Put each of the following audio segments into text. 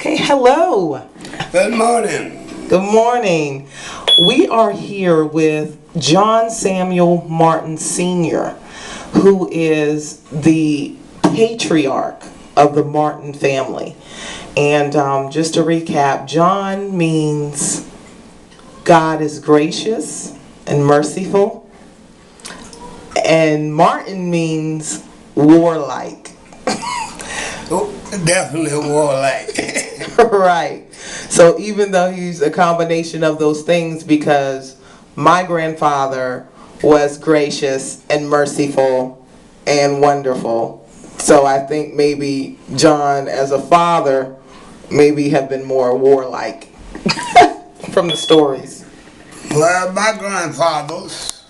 Okay, hello. Good morning. Good morning. We are here with John Samuel Martin Sr., who is the patriarch of the Martin family. And just to recap, John means God is gracious and merciful, and Martin means warlike. Oh, definitely warlike. Right. So even though he's a combination of those things, because my grandfather was gracious and merciful and wonderful. So I think maybe John as a father maybe have been more warlike from the stories. Well, my grandfather's,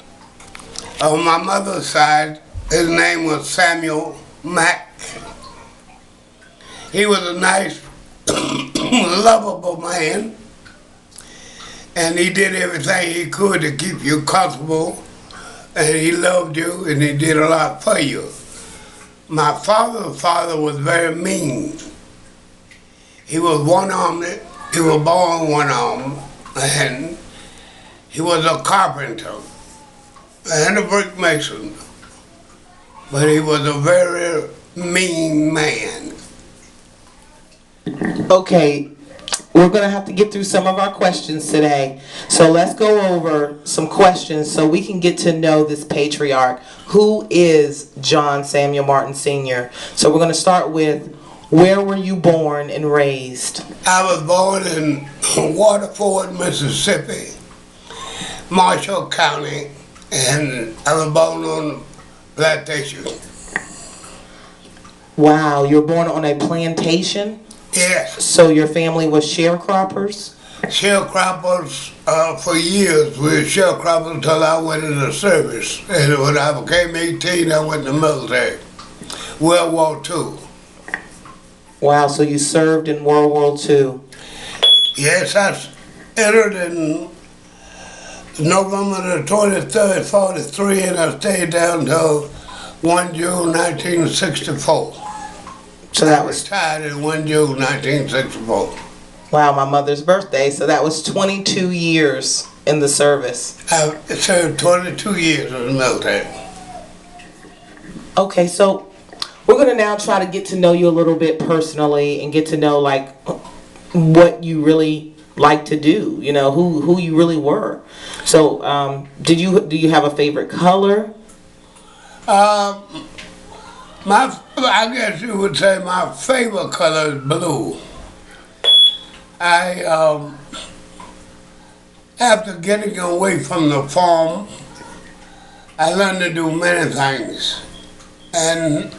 on my mother's side, his name was Samuel Mack. He was a nice, lovable man, and he did everything he could to keep you comfortable, and he loved you, and he did a lot for you. My father's father was very mean. He was one-armed, he was born one-armed, and he was a carpenter and a brick mason, but he was a very mean man. Okay, we're going to have to get through some of our questions today. So let's go over some questions so we can get to know this patriarch. Who is John Samuel Martin Sr.? So we're going to start with, where were you born and raised? I was born in Waterford, Mississippi, Marshall County, and I was born on plantation. Wow, you were born on a plantation? Yes. So your family was sharecroppers? Sharecroppers for years. We were sharecroppers until I went into the service. And when I became 18, I went in the military. World War II. Wow, so you served in World War II. Yes, I entered in November the 23rd, 43, and I stayed down till 1 June 1964. So that was, retired in 1 June 1964. wow, my mother's birthday. So that was 22 years in the service. I served 22 years in the military. Okay, so we're going to now try to get to know you a little bit personally and get to know like what you really like to do, you know, who you really were. So do you have a favorite color? I guess you would say my favorite color is blue. After getting away from the farm, I learned to do many things. And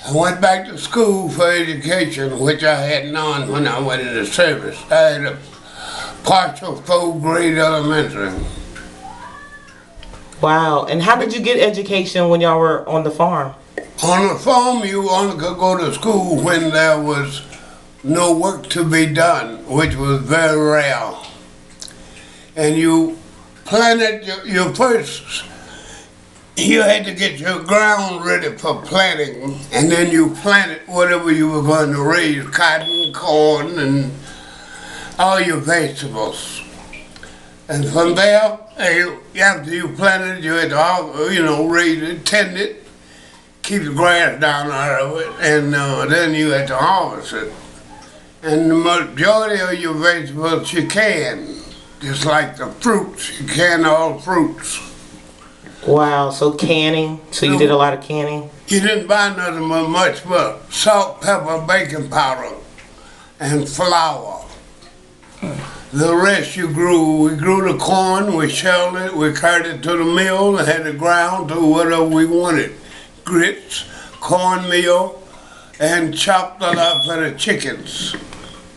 I went back to school for education, which I had none when I went into service. I had a partial 4th grade elementary. Wow, and how did you get education when y'all were on the farm? On the farm, you only could go to school when there was no work to be done, which was very rare. And you planted your first, you had to get your ground ready for planting, and then you planted whatever you were going to raise, cotton, corn, and all your vegetables. And from there, after you planted, you had to, raise it, tend it, keep the grass down out of it, and then you had to harvest it. And the majority of your vegetables you can, just like the fruits, you can all fruits. Wow, so canning, so you did a lot of canning? You didn't buy nothing much but salt, pepper, baking powder, and flour. The rest you grew. We grew the corn, we shelled it, we carried it to the mill and had it ground to whatever we wanted. Grits, cornmeal, and chopped it up for the chickens.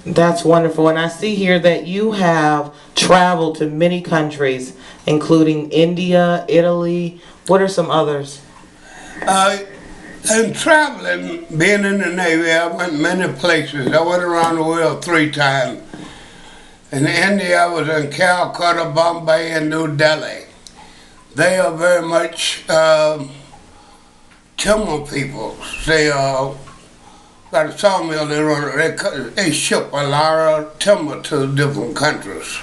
That's wonderful. And I see here that you have traveled to many countries, including India, Italy. What are some others? And traveling, being in the Navy, I went many places. I went around the world 3 times. In India, I was in Calcutta, Bombay, and New Delhi. They are very much Tamil people. They are got a sawmill. They ship a lot of timber to different countries.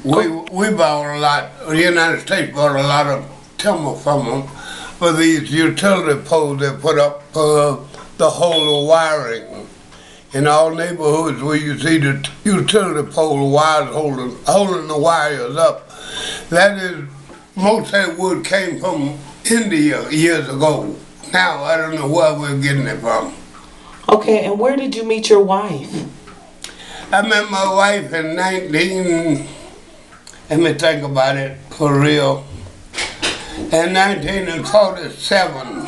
We bought a lot. The United States bought a lot of timber from them for these utility poles they put up the whole wiring. In all neighborhoods where you see the utility pole wires holding the wires up, that is, most of that wood came from India years ago. Now I don't know where we're getting it from. Okay, and where did you meet your wife? I met my wife in let me think about it for real, in 1947.